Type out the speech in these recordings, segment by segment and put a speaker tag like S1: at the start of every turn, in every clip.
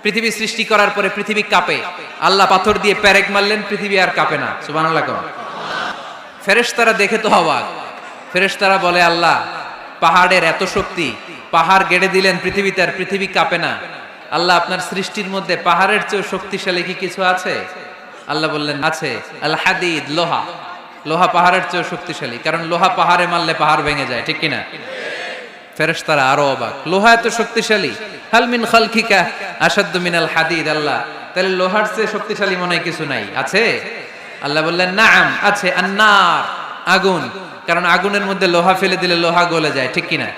S1: পৃথিবী সৃষ্টি করার পরে পৃথিবী কাঁপে, আল্লাহ পাথর দিয়ে পেরেক মারলেন, পৃথিবী আর কাঁপে না। সুবহানাল্লাহ। ফেরেশতারা দেখে তো অবাক। ফেরেশতারা বলে, আল্লাহ পাহাড়ের এত শক্তি, পাহাড় গেড়ে দিলেন পৃথিবীতে, আর পৃথিবী কাঁপে না। আল্লাহ আপনার সৃষ্টির মধ্যে পাহাড়ের চেয়ে শক্তিশালী কি কিছু আছে? আল্লাহ বললেন, আছে। আল হাদিদ, লোহা। লোহা পাহাড়ের চেয়ে শক্তিশালী, কারণ লোহা পাহাড়ে মারলে পাহাড় ভেঙে যায়, ঠিক কিনা? ফেরেশতারা আরো অবাক, লোহা এত শক্তিশালী, হাল মিন খালকিকা আশাদ্দু মিনাল হাদিদ। আল্লাহ, তাহলে লোহার চেয়ে শক্তিশালী মনে হয় কিছু নাই, আছে? আল্লাহ বললেন, নাআম, আছে। আন্নার, আগুন, কারণ আগুনের মধ্যে লোহা ফেলে দিলে লোহা গলে যায়, ঠিক কিনা?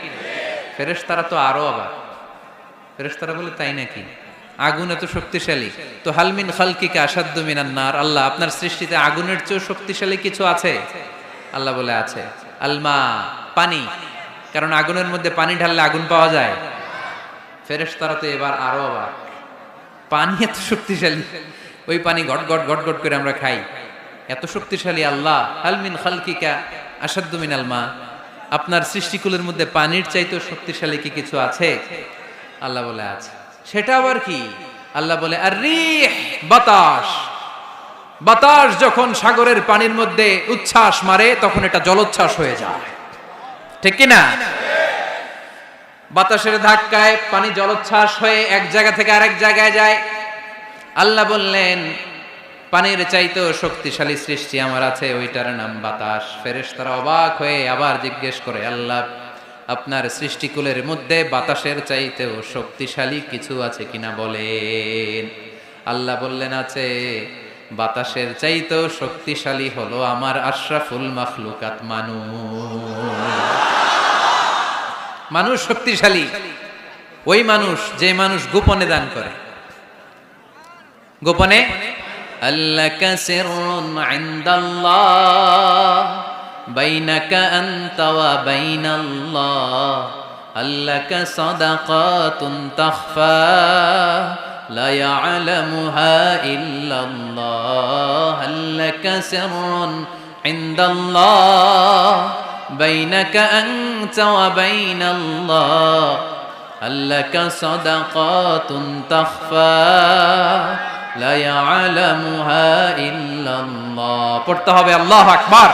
S1: ফেরেশতারা তো আরো অবাক। ফেরেশতারা বলে, তাই নাকি? আগুন এত শক্তিশালী, তো হাল মিন খালকিকা আশাদ্দু মিনান নার, আল্লাহ আপনার সৃষ্টিতে আগুনের চেয়ে শক্তিশালী কিছু আছে? আল্লাহ বলে, আছে। আলমা, পানি, কারণ আগুনের মধ্যে পানি ঢাললে আগুন পাওয়া যায়। ফেরেশতারা তো এবার আরো অবাক, পানি এত শক্তিশালী, ওই পানি গট গট গট গট করে আমরা খাই, এত শক্তিশালী আল্লাহ। হাল মিন খালকিকা আশাদ্দু মিনাল মা, আপনার সৃষ্টিকুলের মধ্যে পানির চাইতে শক্তিশালী কি কিছু আছে? আল্লাহ বলে, আছে। সেটা আবার কি? আল্লাহ বলে, আর রিহ, বাতাস। বাতাস যখন সাগরের পানির মধ্যে উচ্ছ্বাস মারে, তখন এটা জলোচ্ছ্বাস হয়ে যায়, ঠিক কিনা? বাতাসের ধাক্কায় পানি জলোচ্ছ্বাস হয়ে এক জায়গা থেকে আরেক জায়গায় যায়। আল্লাহ বললেন, পানির চাইতেও শক্তিশালী সৃষ্টি আমার আছে, ওইটার নাম বাতাস। ফেরেশতারা অবাক হয়ে আবার জিজ্ঞেস করে, আল্লাহ আপনার সৃষ্টিকুলের মধ্যে বাতাসের চাইতেও শক্তিশালী কিছু আছে কিনা বলেন। আল্লাহ বললেন, আছে। বাতাসের চাইতেও শক্তিশালী হলো আমার আশরাফুল মাখলুকাত মানুষ। মানুষ শক্তিশালী, ওই মানুষ যে মানুষ গোপনে দান করে। গোপনে, আল্লাকা সিররুন ইনদাল্লাহ বাইনাকা আনতা ওয়া বাইনাল্লাহ, আল্লাকা সাদাকাতুন তাখফা লা ইয়ালামুহা ইল্লাল্লাহ, আল্লাকা সিররুন ইনদাল্লাহ বাইনাকা আনতা ওয়া বাইনাল্লাহ, আল্লাকা সাদাকাতুন তাখফা লা ইয়ালামুহা ইল্লাল্লাহ। পড়তে হবে আল্লাহু আকবার।